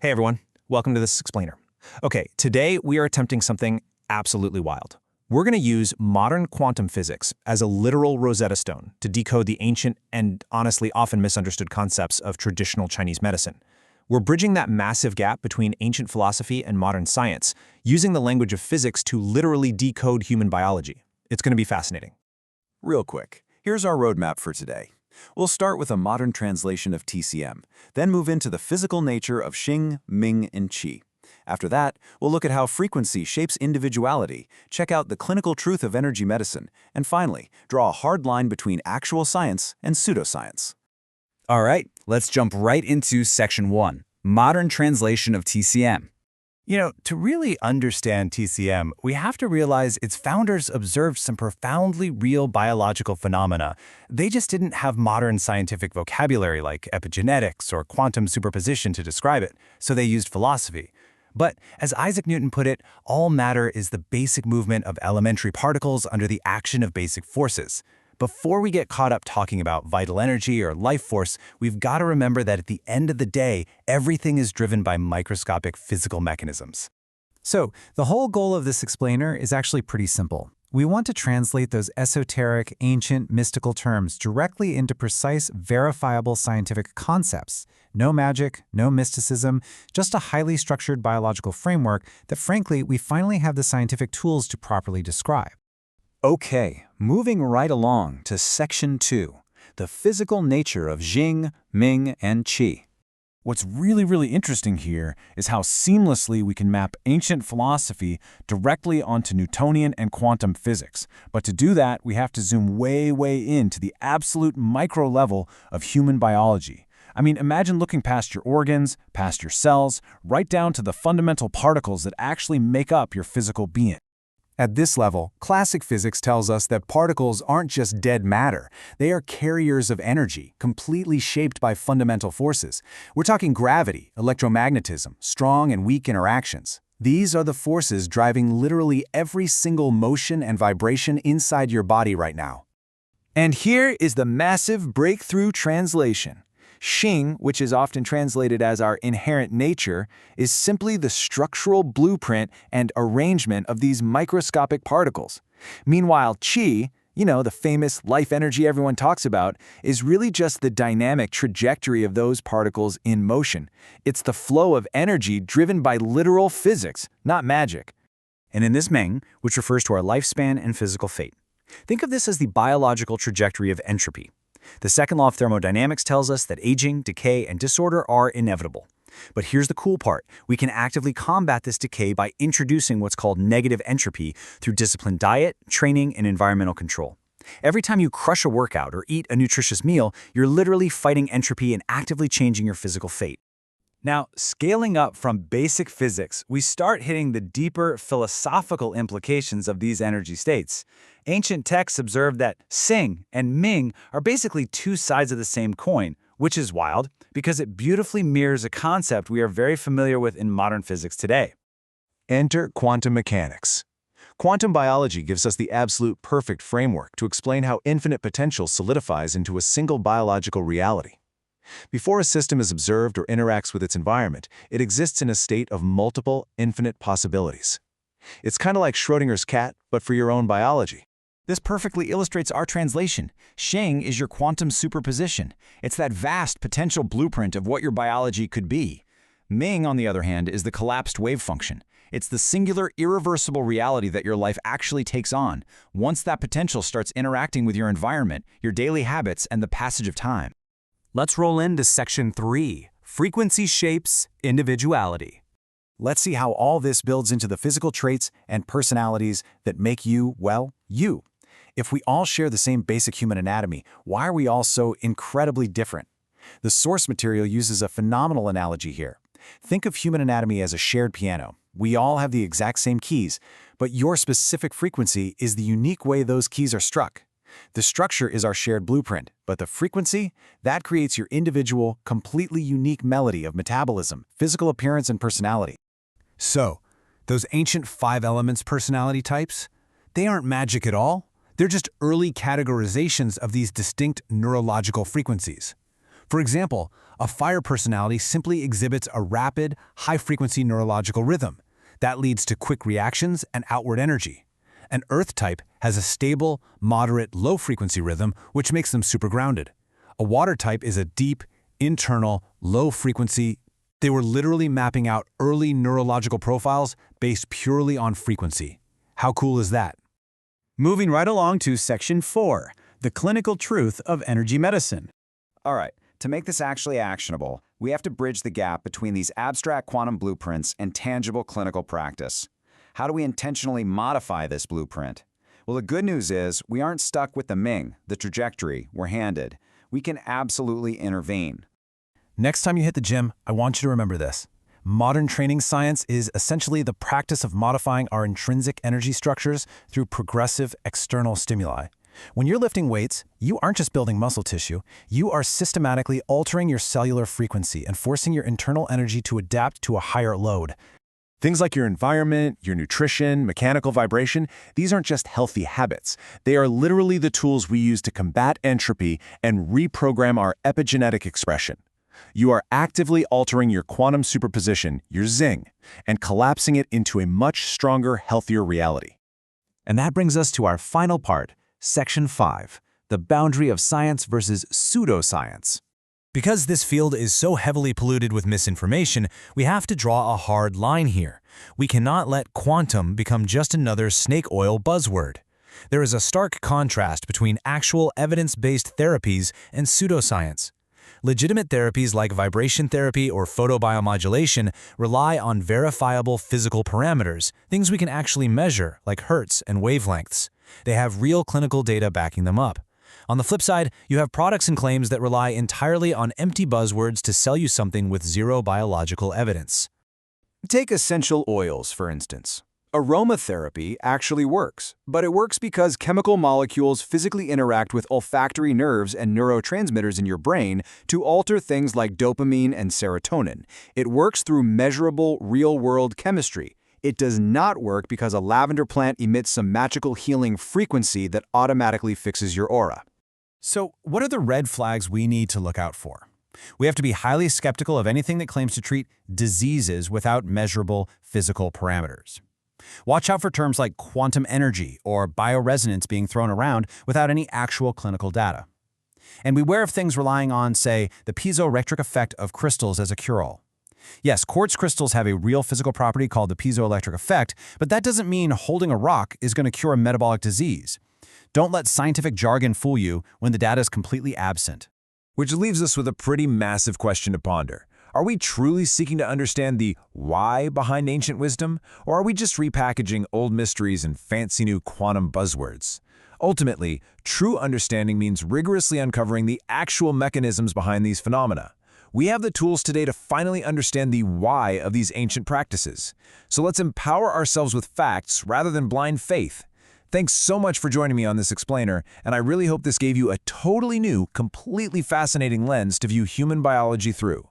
Hey everyone, welcome to this explainer. Okay, today we are attempting something absolutely wild. We're going to use modern quantum physics as a literal Rosetta Stone to decode the ancient and honestly often misunderstood concepts of traditional Chinese medicine. We're bridging that massive gap between ancient philosophy and modern science, using the language of physics to literally decode human biology. It's going to be fascinating. Real quick, here's our roadmap for today. We'll start with a modern translation of TCM, then move into the physical nature of Xing, Ming, and Qi. After that, we'll look at how frequency shapes individuality, check out the clinical truth of energy medicine, and finally, draw a hard line between actual science and pseudoscience. All right, let's jump right into Section 1, Modern Translation of TCM. To really understand TCM, we have to realize its founders observed some profoundly real biological phenomena. They just didn't have modern scientific vocabulary like epigenetics or quantum superposition to describe it, so they used philosophy. But as Isaac Newton put it, all matter is the basic movement of elementary particles under the action of basic forces. Before we get caught up talking about vital energy or life force, we've got to remember that at the end of the day, everything is driven by microscopic physical mechanisms. So, the whole goal of this explainer is actually pretty simple. We want to translate those esoteric, ancient, mystical terms directly into precise, verifiable scientific concepts. No magic, no mysticism, just a highly structured biological framework that, frankly, we finally have the scientific tools to properly describe. Okay, moving right along to Section 2, the physical nature of Xing, Ming, and Qi. What's really interesting here is how seamlessly we can map ancient philosophy directly onto Newtonian and quantum physics. But to do that, we have to zoom way into the absolute micro level of human biology. I mean, imagine looking past your organs, past your cells, right down to the fundamental particles that actually make up your physical being. At this level, classic physics tells us that particles aren't just dead matter. They are carriers of energy, completely shaped by fundamental forces. We're talking gravity, electromagnetism, strong and weak interactions. These are the forces driving literally every single motion and vibration inside your body right now. And here is the massive breakthrough translation. Xing, which is often translated as our inherent nature, is simply the structural blueprint and arrangement of these microscopic particles. Meanwhile, Qi, the famous life energy everyone talks about, is really just the dynamic trajectory of those particles in motion. It's the flow of energy driven by literal physics, not magic. And in this Ming, which refers to our lifespan and physical fate, think of this as the biological trajectory of entropy. The second law of thermodynamics tells us that aging, decay, and disorder are inevitable. But here's the cool part. We can actively combat this decay by introducing what's called negative entropy through disciplined diet, training, and environmental control. Every time you crush a workout or eat a nutritious meal, you're literally fighting entropy and actively changing your physical fate. Now, scaling up from basic physics, we start hitting the deeper philosophical implications of these energy states. Ancient texts observed that Xing and Ming are basically two sides of the same coin, which is wild because it beautifully mirrors a concept we are very familiar with in modern physics today. Enter quantum mechanics. Quantum biology gives us the absolute perfect framework to explain how infinite potential solidifies into a single biological reality. Before a system is observed or interacts with its environment, it exists in a state of multiple, infinite possibilities. It's kind of like Schrödinger's cat, but for your own biology. This perfectly illustrates our translation. Xing is your quantum superposition. It's that vast potential blueprint of what your biology could be. Ming, on the other hand, is the collapsed wave function. It's the singular, irreversible reality that your life actually takes on, once that potential starts interacting with your environment, your daily habits, and the passage of time. Let's roll into Section 3, Frequency Shapes Individuality. Let's see how all this builds into the physical traits and personalities that make you, well, you. If we all share the same basic human anatomy, why are we all so incredibly different? The source material uses a phenomenal analogy here. Think of human anatomy as a shared piano. We all have the exact same keys, but your specific frequency is the unique way those keys are struck. The structure is our shared blueprint, but the frequency, that creates your individual, completely unique melody of metabolism, physical appearance, and personality. So, those ancient 5 elements personality types, they aren't magic at all. They're just early categorizations of these distinct neurological frequencies. For example, A fire personality simply exhibits a rapid, high-frequency neurological rhythm. That leads to quick reactions and outward energy. An earth type has a stable, moderate, low-frequency rhythm, which makes them super grounded. A water type is a deep, internal, low-frequency. They were literally mapping out early neurological profiles based purely on frequency. How cool is that? Moving right along to Section 4, the clinical truth of energy medicine. All right, to make this actually actionable, we have to bridge the gap between these abstract quantum blueprints and tangible clinical practice. How do we intentionally modify this blueprint? Well, the good news is we aren't stuck with the Ming, the trajectory we're handed. We can absolutely intervene. Next time you hit the gym, I want you to remember this. Modern training science is essentially the practice of modifying our intrinsic energy structures through progressive external stimuli. When you're lifting weights, you aren't just building muscle tissue, you are systematically altering your cellular frequency and forcing your internal energy to adapt to a higher load. Things like your environment, your nutrition, mechanical vibration, these aren't just healthy habits. They are literally the tools we use to combat entropy and reprogram our epigenetic expression. You are actively altering your quantum superposition, your zing, and collapsing it into a much stronger, healthier reality. And that brings us to our final part, Section 5, the boundary of science versus pseudoscience. Because this field is so heavily polluted with misinformation, we have to draw a hard line here. We cannot let quantum become just another snake oil buzzword. There is a stark contrast between actual evidence-based therapies and pseudoscience. Legitimate therapies like vibration therapy or photobiomodulation rely on verifiable physical parameters, things we can actually measure, like hertz and wavelengths. They have real clinical data backing them up. On the flip side, you have products and claims that rely entirely on empty buzzwords to sell you something with zero biological evidence. Take essential oils, for instance. Aromatherapy actually works, but it works because chemical molecules physically interact with olfactory nerves and neurotransmitters in your brain to alter things like dopamine and serotonin. It works through measurable, real-world chemistry. It does not work because a lavender plant emits some magical healing frequency that automatically fixes your aura. So, what are the red flags we need to look out for? We have to be highly skeptical of anything that claims to treat diseases without measurable physical parameters. Watch out for terms like quantum energy or bioresonance being thrown around without any actual clinical data. And beware of things relying on, say, the piezoelectric effect of crystals as a cure-all. Yes, quartz crystals have a real physical property called the piezoelectric effect, but that doesn't mean holding a rock is going to cure a metabolic disease. Don't let scientific jargon fool you when the data is completely absent. Which leaves us with a pretty massive question to ponder. Are we truly seeking to understand the why behind ancient wisdom, or are we just repackaging old mysteries and fancy new quantum buzzwords? Ultimately, true understanding means rigorously uncovering the actual mechanisms behind these phenomena. We have the tools today to finally understand the why of these ancient practices. So let's empower ourselves with facts rather than blind faith. Thanks so much for joining me on this explainer, and I really hope this gave you a totally new, completely fascinating lens to view human biology through.